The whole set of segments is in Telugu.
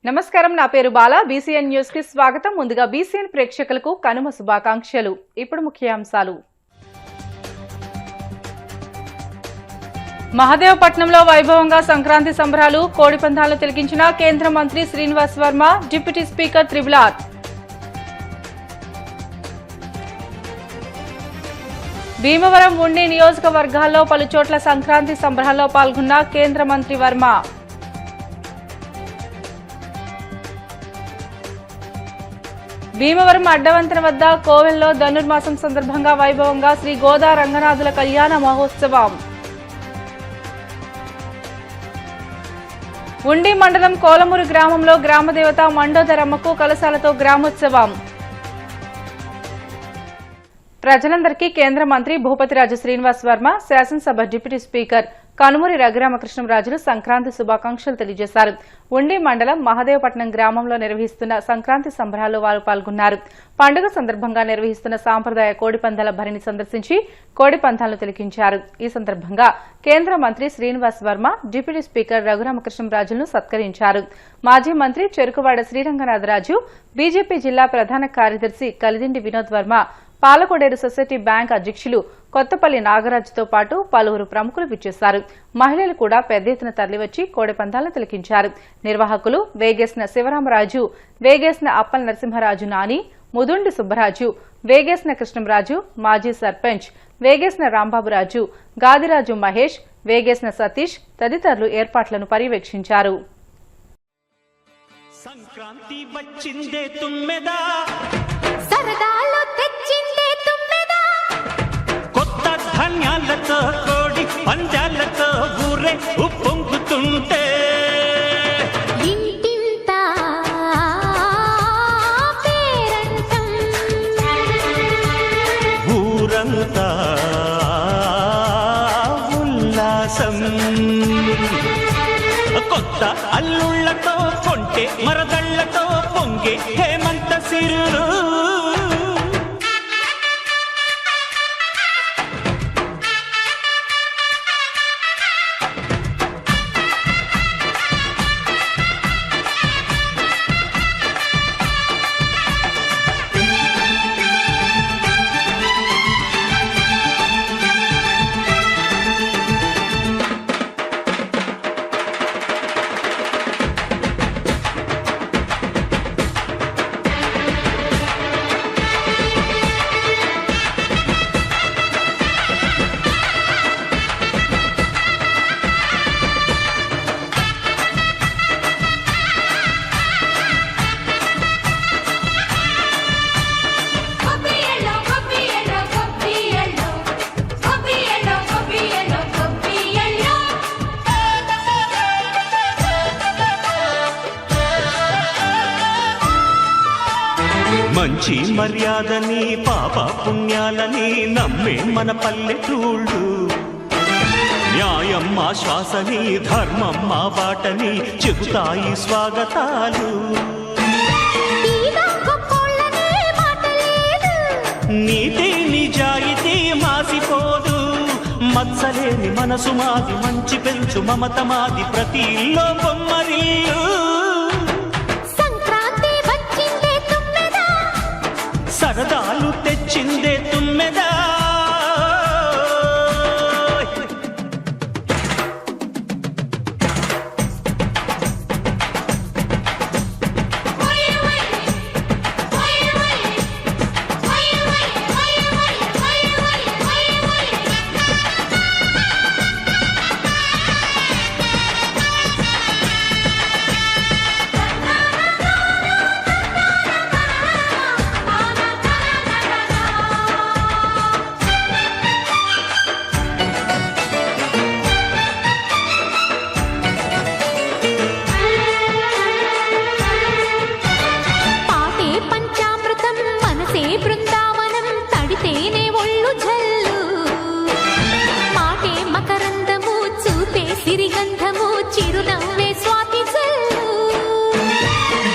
నమస్కారం, నా పేరు బాల. బీసీఎన్ న్యూస్ కి స్వాగతం. ముందుగా బీసీఎన్ ప్రేక్షకులకు కనుమ శుభాకాంక్షలు. ఇప్పుడు ముఖ్యాంశాలు. మహదేవపట్నంలో వైభవంగా సంక్రాంతి సంబరాలు. కోడి పందాలు తిలకించిన కేంద్ర మంత్రి శ్రీనివాస్ వర్మ, డిప్యూటీ స్పీకర్ త్రిబులార్. భీమవరం, ఉండి నియోజకవర్గాల్లో పలుచోట్ల సంక్రాంతి సంబరాల్లో పాల్గొన్న కేంద్ర మంత్రి వర్మ. భీమవరం అడ్డవంతెన వద్ద కోవెల్లో ధనుర్మాసం సందర్భంగా వైభవంగా శ్రీ గోదా రంగనాథుల కళ్యాణ మహోత్సవం. ఉండి మండలం కోలమూరు గ్రామంలో గ్రామదేవత మండోదరమ్మకు కలశాలతో గ్రామోత్సవం. ప్రజలందరికీ కేంద్ర మంత్రి భూపతిరాజు శ్రీనివాస్ వర్మ, శాసనసభ డిప్యూటీ స్పీకర్ కనుమూరి రఘురామకృష్ణంరాజులు సంక్రాంతి శుభాకాంక్షలు తెలియజేశారు. ఉండి మండలం మహదేవపట్నం గ్రామంలో నిర్వహిస్తున్న సంక్రాంతి సంబరాల్లో వారు పాల్గొన్నారు. పండుగ సందర్భంగా నిర్వహిస్తున్న సాంప్రదాయ కోడిపందాల భరిని సందర్శించి కోడి పందాలను తిలకించారు. ఈ సందర్భంగా కేంద్ర మంత్రి శ్రీనివాస్ వర్మ, డిప్యూటీ స్పీకర్ రఘురామకృష్ణంరాజులను సత్కరించారు. మాజీ మంత్రి చెరుకువాడ శ్రీరంగనాథరాజు, బీజేపీ జిల్లా ప్రధాన కార్యదర్శి కలిదిండి వినోద్ వర్మ, పాలకొడేరు సొసైటీ బ్యాంక్ అధ్యక్షులు కొత్తపల్లి నాగరాజుతో పాటు పలువురు ప్రముఖులు విచ్చేశారు. మహిళలు కూడా పెద్ద ఎత్తున తరలివచ్చి కోడి పందాలను తిలకించారు. నిర్వాహకులు వేగేసిన శివరామరాజు, వేగేసిన అప్పల్ నరసింహరాజు నాని, ముదుండి సుబ్బరాజు, వేగేసిన కృష్ణంరాజు, మాజీ సర్పంచ్ వేగేసిన రాంబాబురాజు, గాదిరాజు మహేష్, వేగేసిన సతీష్ తదితరులు ఏర్పాట్లను పర్యవేక్షించారు. సంక్రాంతి వచ్చిందే తుమ్మెదా, సరదాలు తెచ్చిందే తుమ్మెదా, కొత్త ధాన్యాలతో కోడి పందాలతో ఊరే ఉప్పొంగుతుంటే ఇంటింత పేరంటం, ఊరంతా ఉల్లాసం. కొత్త అల్లుళ్లతో కొంటే మరదళ్లతో పొంగే హేమంత సిరులు. మంచి మర్యాదని పాప పుణ్యాలని నమ్మే మన పల్లెటూళ్ళు, న్యాయం మా శ్వాసని ధర్మం మా బాటని చెబుతాయి స్వాగతాలు. నీతి నిజాయితీ మాసిపోదు, మత్సలేని మనసు మాది, మంచి పెంచు మమత మాది, ప్రతి ఇల్లో బొమ్మరిల్లు. సరదాలు తెచ్చిందే తుమ్మెదా,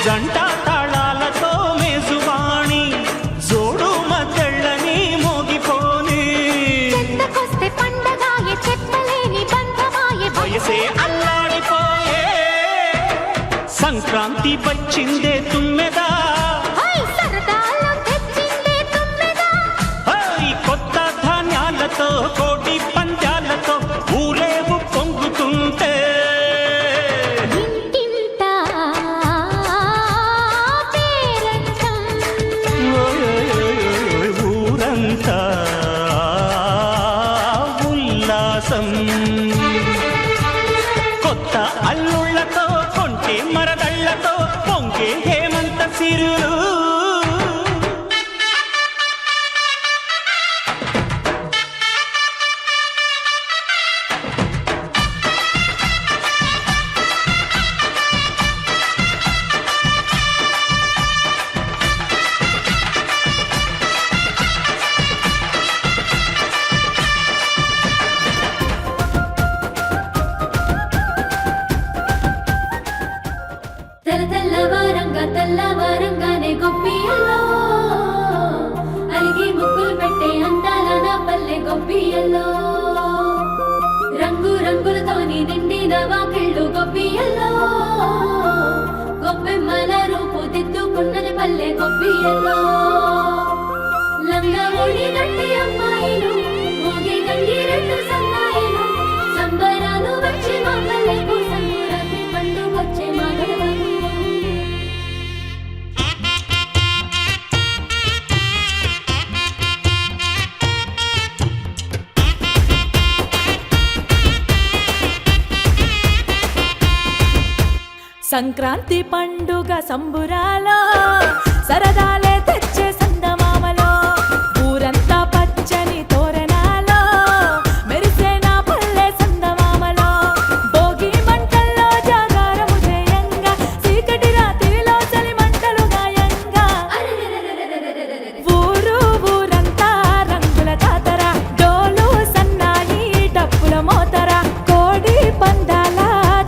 జంట తాళాలతో మేజువాణి, జోడు మద్దళ్ళని మోగిపోని, వయసే అల్లాడిపోయే సంక్రాంతి వచ్చిందే తుమ్మెదా, హై సరదాలు తెచ్చిందే తుమ్మెదా, హై కొత్త ధాన్యాలతో కోటి పంద్యాలతో ఊరేగు పొంగుతుంటే ఇంటింత పేరంటం, ఊరంతా ఉల్లాసం. కొత్త అల్లుళ్ళతో కొంటే మరదళ్ళతో పొంగే హేమంత సిరులు. తెల్లవారంగానే గొప్పియల్లో అలిగి ముగ్గులు పెట్టే అందాల నా పల్లె గొప్పియల్లో, రంగు రంగులతోని నిండిన వాకిళ్ళు గొప్పియల్లో, గొప్పెమ్మల రూపు దిద్దుకున్నది పల్లె గొప్పియల్లో, లంగా ఒడి గట్టి అమ్మాయిలు మోగి గంగి రెండు సన్నాయిలు, సంబరాలు వచ్చే మా పల్లెకు సంక్రాంతి పండుగొచ్చే మా గడవకు. సంక్రాంతి పండుగ సంబురాలో సరదాలే తెచ్చే సందమామలో, ఊరంతా పచ్చని తోరణాలో మెరిసే నా పల్లె సందమామలో, భోగి మంటల్లో జాగారము చేయంగా చీకటి రాత్రిలో చలి మంటలు గాయంగా, ఊరు ఊరంతా రంగుల జాతర, డోలు సన్నాయి డప్పుల మోతర, కోడి పందాల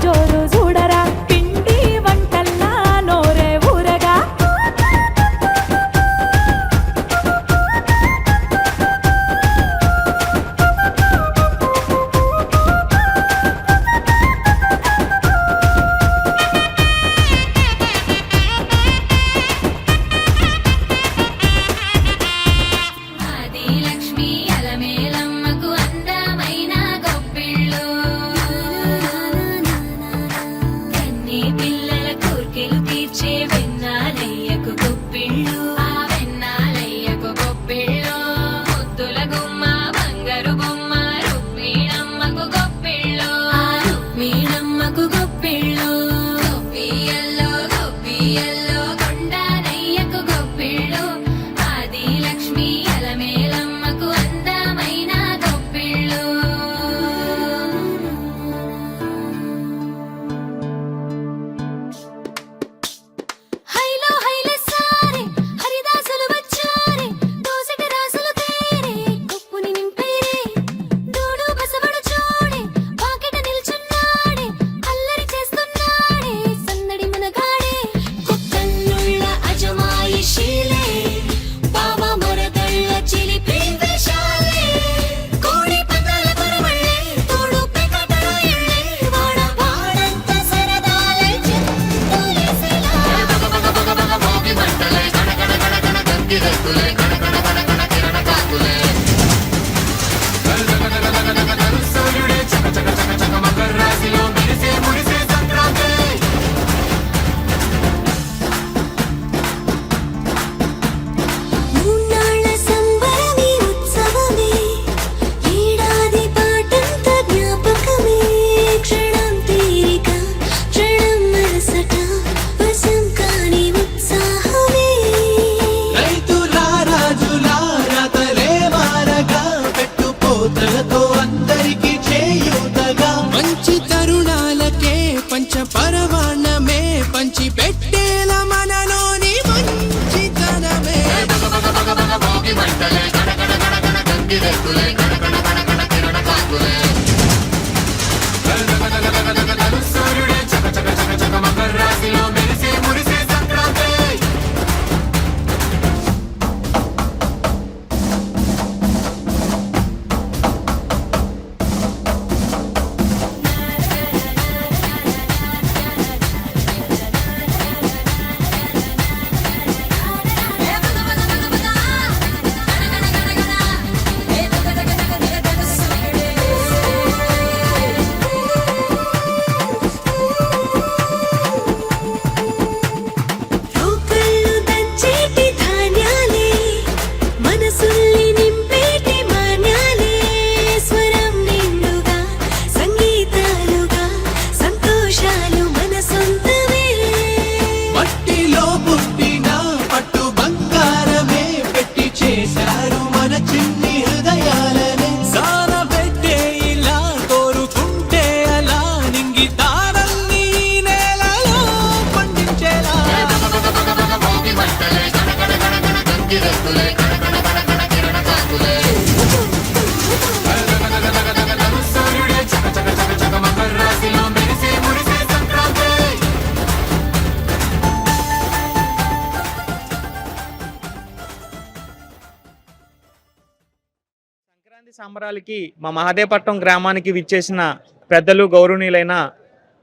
జోరు చూడరా, పిండి వంటల్లా నోరే ఊరగా. ఆది లక్ష్మి అలమేలమ్మకు అందమైన గొప్పిళ్ళు, కన్ని పిల్లల కోర్కెలు తీర్చే వెన్నాలయ్యకు గొప్పిళ్ళు, ఆ వెన్నాలయ్యకు గొప్పిళ్ళు, ముద్దుల గుమ్మ బంగారు బొమ్మ రుక్మిణమ్మకు గొప్పిళ్ళు, ఆ రుక్మిణమ్మకు గొప్పిళ్ళు, గొప్పియల్లో గొప్పియల్లో కొండానయ్యకు గొప్పిళ్ళు, ఆది లక్ష్మి అలమేలమ్మకు అందమైన గొప్పిళ్ళు. హైలో హైలే సారే హరిదాసులు వచ్చారే, దోసటి రాసులు తేరే కుప్పుని నింపేరే, దూడు బసవడు చూడే వాకిట నిల్చున్నాడే, అల్లరి చేస్తున్నాడే సందడి మునగాడే, కుక్కన్నుళ్ళ అజమాయిషీలే బావ మరదళ్ళ చిలిపి వేషాలే, కోడి పందాల కొరవళ్ళే తోడు పెకటల ఇళ్ళే, వాడ వాడంత సరదాలే చిందులేసేలా. మూన్నాళ్ళ సంబరమే ఉత్సవమే, ఏడాది పాటంత జ్ఞాపకమే, క్షణం తీరిక క్షణం మనసట వశం కాని ఉత్సాహమే. రైతులా రాజులా రాతలే మారగా పెట్టుపోతలతో అందరికి చేయూతగా మంచి తరుణాలకే పంచ పరమాన్నమే పంచి పెట్టేల మనలోని మంచితనమే. సంబరాలకి మా మహదేవపట్నం గ్రామానికి విచ్చేసిన పెద్దలు గౌరవనీయులైన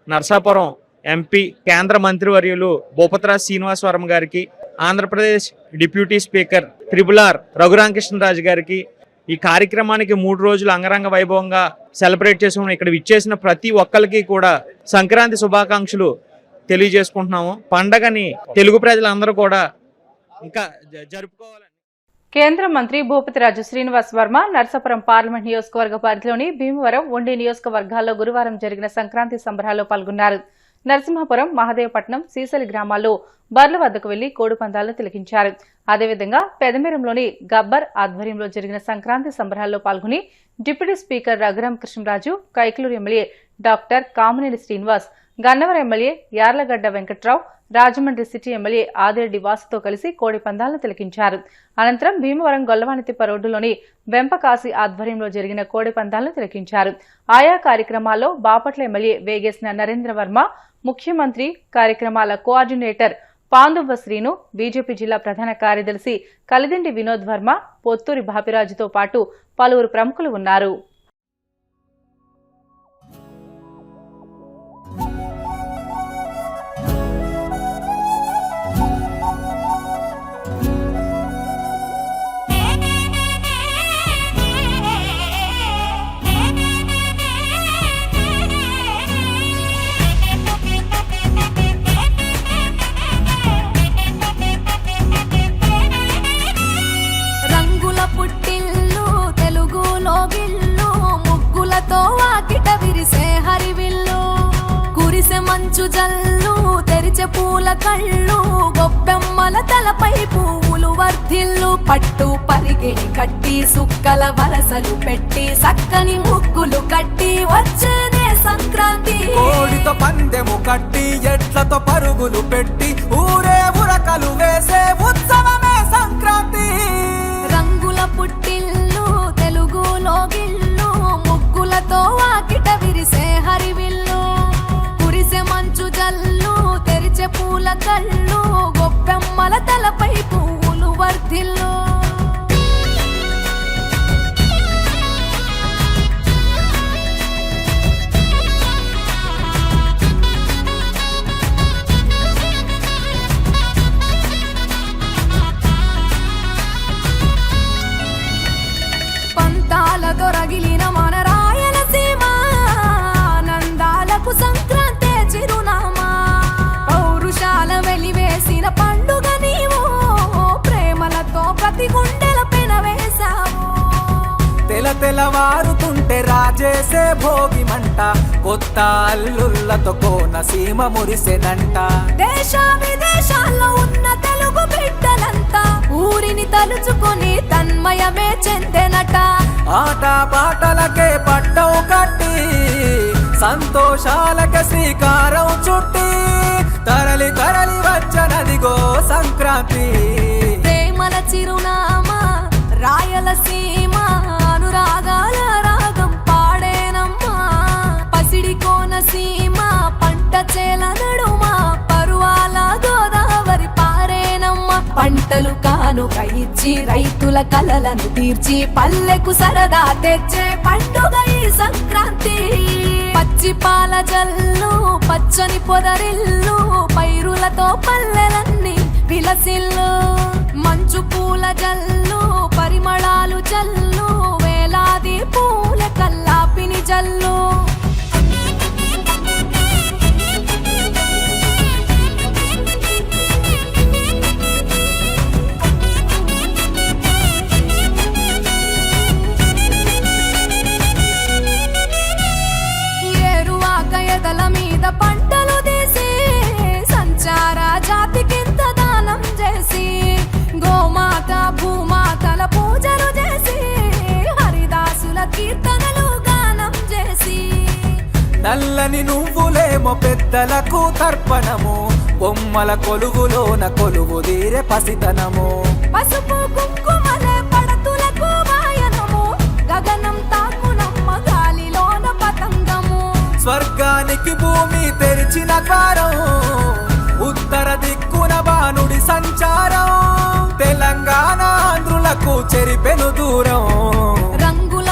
నర్సాపురం ఎంపీ కేంద్ర మంత్రివర్యులు భూపతిరాజు శ్రీనివాస్ వర్మ గారికి, Andhra Pradesh deputy speaker triple Raghuramakrishnaraju గారికి, ఈ కార్యక్రమానికి 3 రోజులు అంగరంగ వైభవంగా సెలబ్రేట్ చేసుకుని ఇక్కడ విచ్చేసిన ప్రతి ఒక్కరికి కూడా సంక్రాంతి శుభాకాంక్షలు తెలియజేసుకుంటున్నాము. పండగని తెలుగు ప్రజలందరూ కూడా ఇంకా జరుపుకోవాలని. కేంద్ర మంత్రి భూపతిరాజు శ్రీనివాస్ వర్మ నర్సాపురం పార్లమెంట్ నియోజకవర్గ పరిధిలోని భీమవరం, ఉండి నియోజకవర్గాల్లో గురువారం జరిగిన సంక్రాంతి సంబరాల్లో పాల్గొన్నారు. నరసింహాపురం, మహదేవపట్నం, సీసలి గ్రామాల్లో బర్ల వద్దకు వెళ్లి కోడి పందాలను తిలకించారు. అదేవిధంగా పెదమేరంలోని గబ్బర్ ఆధ్వర్యంలో జరిగిన సంక్రాంతి సంబరాల్లో పాల్గొని deputy speaker Raghurama Krishna Raju, Kaikaluru MLA doctor Kamineni Srinivas, Gannavaram MLA Yarlagadda Venkatrao, Rajahmundry city MLA Adireddy వాసుతో కలిసి కోడి పందాలను తిలకించారు. అనంతరం భీమవరం గొల్లవానితిప్ప రోడ్డులోని వెంపకాశి ఆధ్వర్యంలో జరిగిన కోడి పందాలను తిలకించారు. ఆయా కార్యక్రమాల్లో బాపట్ల ఎమ్మెల్యే వేగేసిన నరేంద్ర వర్మ, ముఖ్యమంత్రి కార్యక్రమాల కోఆర్డినేటర్ పాందువ్వ శ్రీను, బీజేపీ జిల్లా ప్రధాన కార్యదర్శి కలిదిండి వినోద్ వర్మ, పొత్తూరి బాపిరాజుతో పాటు పలువురు ప్రముఖులు ఉన్నారు. మంచు జల్లు తెరిచే పూల కళ్ళు, గొప్పెమ్మల తలపై పువ్వులు వర్ధిల్లు, పట్టు పరిగిణి కట్టి సుక్కల వరసలు పెట్టి సక్కని ముగ్గులు కట్టి వచ్చేదే సంక్రాంతి. కోడితో పందెము కట్టి ఎట్లతో పరుగులు పెట్టి ఊరే ఉరకలు వేసే ఉత్సవమే సంక్రాంతి. రంగుల పుట్టిల్లు తెలుగులో గిల్లు, ముగ్గులతో వాకిట విరిసే హరివిల్లు, మంచు జల్లు తెరిచే పూల కళ్ళు, గొప్పెమ్మల తలపై పువ్వులు వర్ధిల్లు. పంతాలతో రగిలిన మన రాయలసీమ, ఆనందాలకు సంక్రాంతి చిరునామా, పౌరుషాల వెలివేసిన పండుగ నీవు, ప్రేమలతో ప్రతి గుండెల పెనవేశావు. తెలవారుతుంటే రాజేసే భోగి మంట, కొత్త అల్లుళ్ళతో కోనసీమ మురిసెనంట. దేశ విదేశాల్లో ఉన్న తెలుగు బిడ్డలంతా ఊరిని తలుచుకొని తన్మయమే చెందెనట. ఆట పాటలకే పట్టం కట్టి సంతోషాలకే శ్రీకారం చుట్టి తరలి తరలి వచ్చనదిగో సంక్రాంతి. ప్రేమల చిరునామా రాయలసీమ, అనురాగాల రాగం పాడేనమ్మా, పసిడి కోనసీమ పంట చేల నడుమ, పరువాల గోదావరి పారేనమ్మా. పంటలు కానుక ఇచ్చి రైతుల కలలను తీర్చి పల్లెకు సరదా తెచ్చే పండుగ ఈ సంక్రాంతి. పచ్చి పాల జల్లు పచ్చని పొదరిల్లు, పైరులతో పల్లెలన్నీ విలసిల్లు, మంచు పూల జల్లు పరిమళాలు జల్లు, వేలాది పూల కల్లాపిని జల్లు. ఎదల మీద పంటలు తీసి సంచార జాతికింత దానం చేసి, గోమాత భూమాతల పూజలు చేసి, హరిదాసుల కీర్తనలు గానం చేసి, నల్లని నువ్వులేమో పెద్దలకు తర్పణము, బొమ్మల కొలువులోన కొలువు తీరే పసితనము, పసుపు కుంకుమలే పడతులకు వాయనము, గగనం తాకునమ్మ గాలిలోన పతంగము, స్వర్గానికి భూమి తెరిచిన ద్వారం, ఉత్తర దిక్కున బాణుడి సంచారం, తెలంగాణ ఆంధ్రులకు చెరిపెను దూరం. రంగుల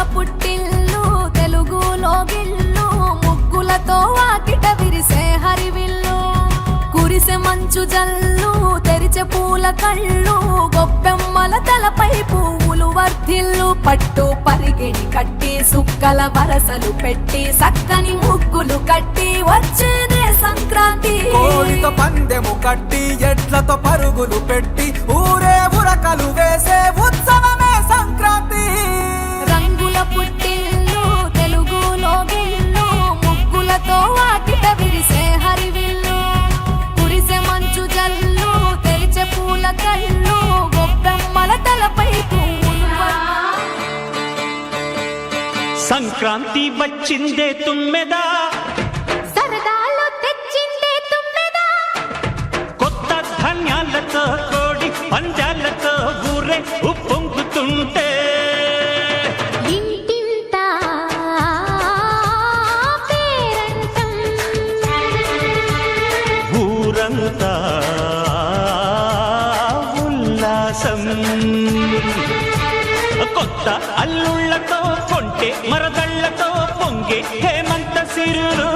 కురిసె మంచు జల్లు తెరిచే పూల కళ్ళు గొప్పెమ్మల తలపై పువ్వులు వర్ధిల్లు పట్టు పరిగిడి కట్టి సుక్కల వరసలు పెట్టి సక్కని ముగ్గులు కట్టి వచ్చేదే సంక్రాంతి కోడితో పందెము కట్టి ఎడ్లతో పరుగులు పెట్టి ఊరే ఉరకలు వేసే ఉత్సవమే సంక్రాంతి రంగుల పుట్టిల్లు తెలుగులో గిల్లు ముగ్గులతో వాకిట విరిసే హరివిల్లు కురిసె మంచు జల్లు తెరిచే పూల కళ్ళు గొప్పెమ్మల తలపై పువ్వులు సంక్రాంతి వచ్చిందే తుమ్మెదా, సరదాలు తెచ్చిందే తుమ్మెదా, కొత్త ధాన్యాలతో కోడి పంజాలతో ఊరే ఉప్పొంగుతుంటే ఇంటింటా పేరంటం, ఊరంతా ఉల్లాసం. కొత్త అల్లుళ్ళతో కొంటే మరదళ్ళతో పొంగే హేమంత సిరులు.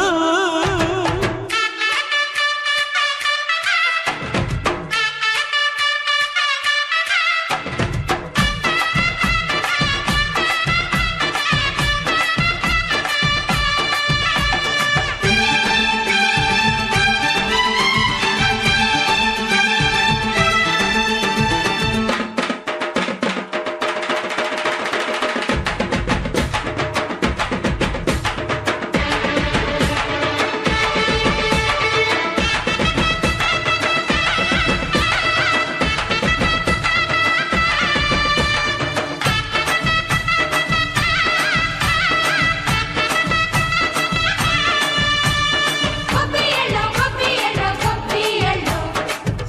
కొబ్బియెల్లో కొబ్బియెల్లో కొబ్బియెల్లో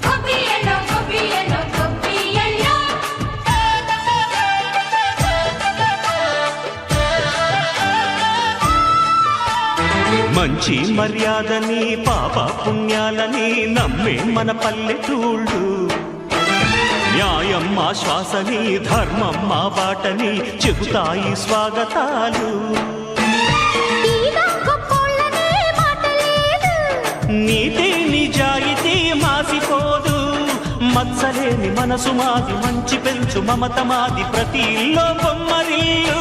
కొబ్బియెల్లో కొబ్బియెల్లో కొబ్బియెల్లో, మంచి మర్యాదని పాప పుణ్యాలని నమ్మే మన పల్లెటూళ్ళు, న్యాయం మా శ్వాసని ధర్మం మా బాటని చెబుతాయి స్వాగతాలు. తీరా గొప్పోళ్ళనే మాట లేదు, నీతి నిజాయితీ మాసిపోదు, మత్సలేని మనసు మాది మంచి పెంచు మమత మాది ప్రతి ఇల్లో బొమ్మరిల్లు.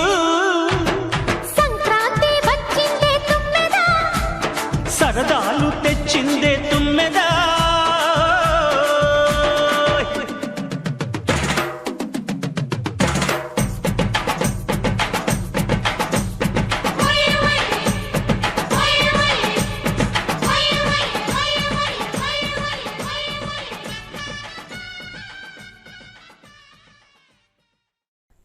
సంక్రాంతి వచ్చిందే తుమ్మెదా, సరదాలు తెచ్చిందే తుమ్మెదా.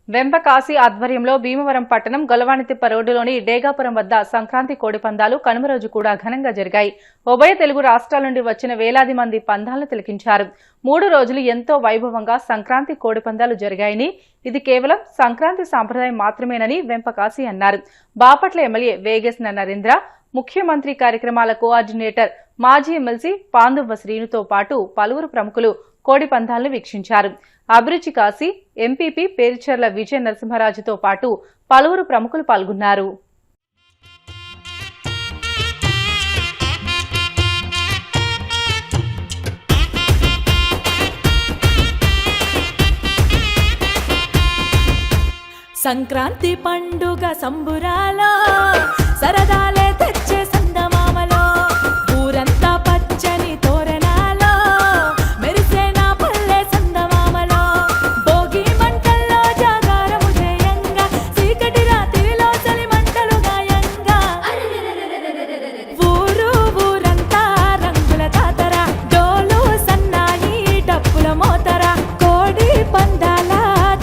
వెంపకాశి ఆధ్వర్యంలో భీమవరం పట్టణం గొలవానితిప్ప రోడ్డులోని డేగాపురం వద్ద సంక్రాంతి కోడి పందాలు కనుమ రోజు కూడా ఘనంగా జరిగాయి. ఉభయ తెలుగు రాష్ట్రాల నుండి వచ్చిన వేలాది మంది పందాలను తిలకించారు. 3 రోజులు ఎంతో వైభవంగా సంక్రాంతి కోడి పందాలు జరిగాయని, ఇది కేవలం సంక్రాంతి సాంప్రదాయం మాత్రమేనని వెంపకాశి అన్నారు. బాపట్ల ఎమ్మెల్యే వేగేసిన నరేంద్ర, ముఖ్యమంత్రి కార్యక్రమాల కోఆర్డినేటర్ మాజీ ఎమ్మెల్సీ పాందువ్వ శ్రీనుతో పాటు పలువురు ప్రముఖులు కోడి పందాలను వీక్షించారు. అభిరుచి కాశీ, ఎంపీపీ పేరుచెర్ల విజయ నరసింహరాజుతో పాటు పలువురు ప్రముఖులు పాల్గొన్నారు. సంక్రాంతి పండుగ సంబురాలో సరదాలే తెచ్చే సందమామలో ఊరంతా పచ్చని తోరణాలో మెరిసే నా పల్లె సందమామలో భోగి మంటల్లో జాగారము చేయంగా చీకటి రాత్రిలో చలి మంటలు గాయంగా ఊరంతా రంగుల జాతర డోలు సన్నాయి డప్పుల మోతర కోడి పందాల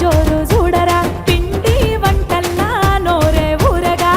జోరు చూడరా పిండి వంటల్లా నోరే ఊరగా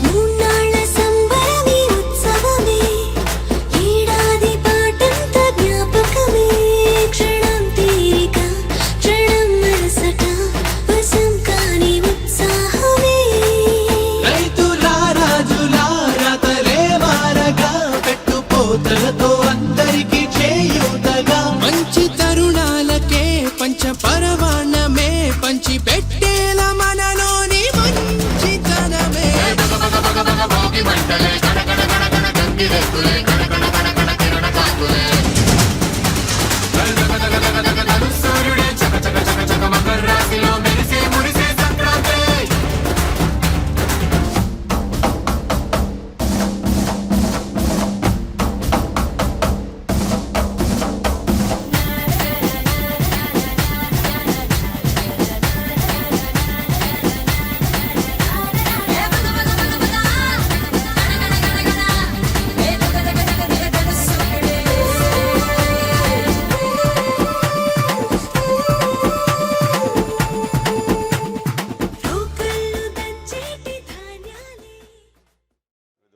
మూన్నాళ్ళ సంబరమే ఉత్సవమే ఏడాది పాటంత జ్ఞాపకమే క్షణం తీరిక క్షణం మనసట వశం కాని ఉత్సాహమే రైతులా రాజులా రతలే మారగా పెట్టుపోతలతో అందరికీ చేయూతగా మంచి తరుణాలకే పంచ పరవాణమే పంచి పెట్టేల మనలోని మంచితనమే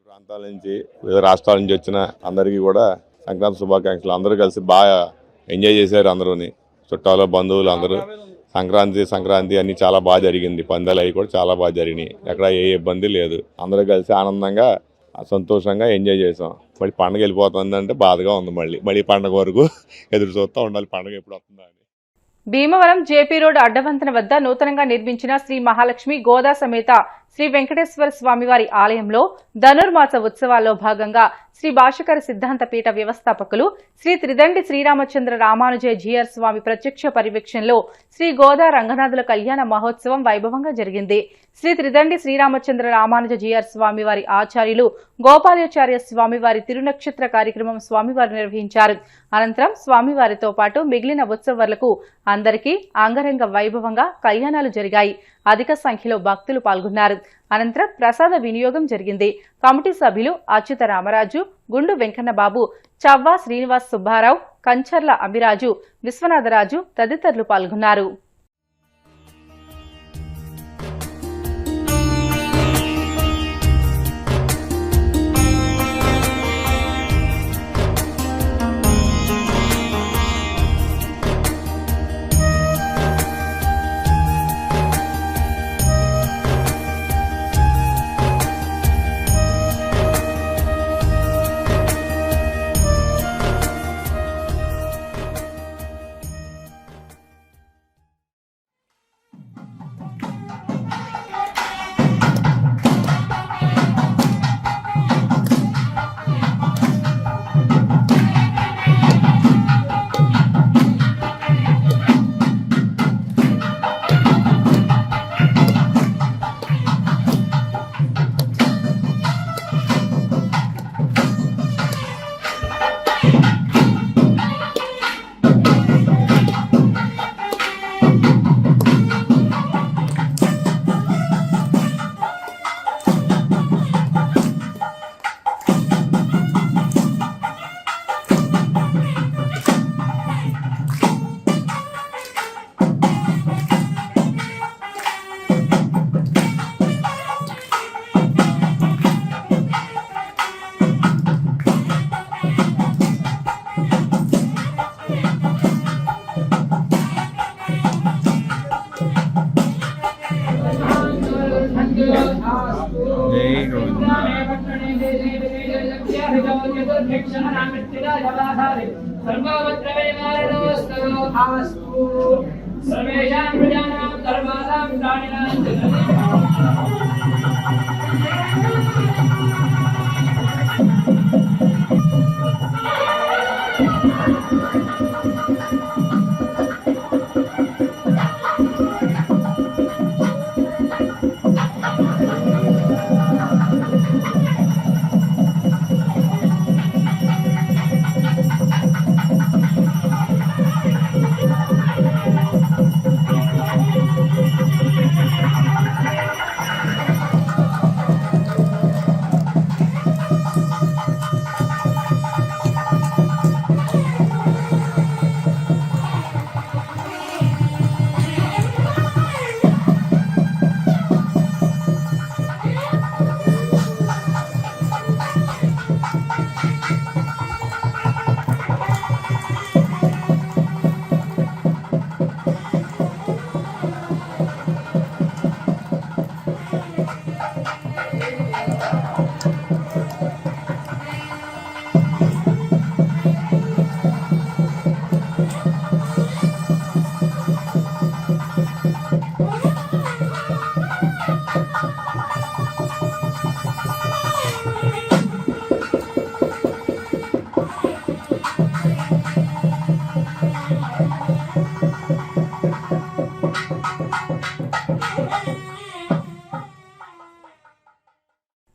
ప్రాంతాల నుంచి వివిధ రాష్ట్రాల నుంచి వచ్చిన అందరికీ కూడా సంక్రాంతి శుభాకాంక్షలు. అందరూ కలిసి బాగా ఎంజాయ్ చేశారు. అందరూని చుట్టాలు బంధువులు అందరూ సంక్రాంతి అన్ని చాలా బాగా జరిగింది. పందాలు అవి కూడా చాలా బాగా జరిగినాయి. ఎక్కడ ఏ ఇబ్బంది లేదు. అందరూ కలిసి ఆనందంగా సంతోషంగా ఎంజాయ్ చేసాం. మళ్ళీ పండగ వెళ్ళిపోతుందంటే బాధగా ఉంది. మళ్ళీ పండగ వరకు ఎదురు చూస్తూ ఉండాలి పండగ ఎప్పుడు వస్తుందా అని. భీమవరం జేపీ రోడ్ అడ్డవంతెన వద్ద నూతనంగా నిర్మించిన శ్రీ మహాలక్ష్మి గోదా సమేత శ్రీ వెంకటేశ్వర స్వామివారి ఆలయంలో ధనుర్మాస ఉత్సవాల్లో భాగంగా శ్రీ భాష్యకర సిద్ధాంత పీఠ వ్యవస్థాపకులు శ్రీ త్రిదండి శ్రీరామచంద్ర రామానుజయ జీఆర్ స్వామి ప్రత్యక్ష పర్యవేక్షణలో శ్రీ గోదా రంగనాథుల కళ్యాణ మహోత్సవం వైభవంగా జరిగింది. శ్రీ త్రిదండి శ్రీరామచంద్ర రామానుజ జీఆర్ స్వామివారి ఆచార్యులు గోపాలాచార్య స్వామివారి తిరునక్షత్ర కార్యక్రమం స్వామివారు నిర్వహించారు. అనంతరం స్వామివారితో పాటు మిగిలిన ఉత్సవాలకు అందరికీ అంగరంగ వైభవంగా కళ్యాణాలు జరిగాయి. అధిక సంఖ్యలో భక్తులు పాల్గొన్నారు. అనంతరం ప్రసాద వినియోగం జరిగింది. కమిటీ సభ్యులు అచ్యుత రామరాజు, గుండు వెంకన్నబాబు, చవ్వా శ్రీనివాస్ సుబ్బారావు, కంచర్ల అభిరాజు, విశ్వనాథరాజు తదితరులు పాల్గొన్నారు. सर्वेषां प्रजानां सर्वासां प्राणिनां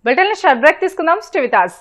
బ్రిటన్ లో షార్ట్ బ్రేక్ తీసుకుందాం. Stay with us.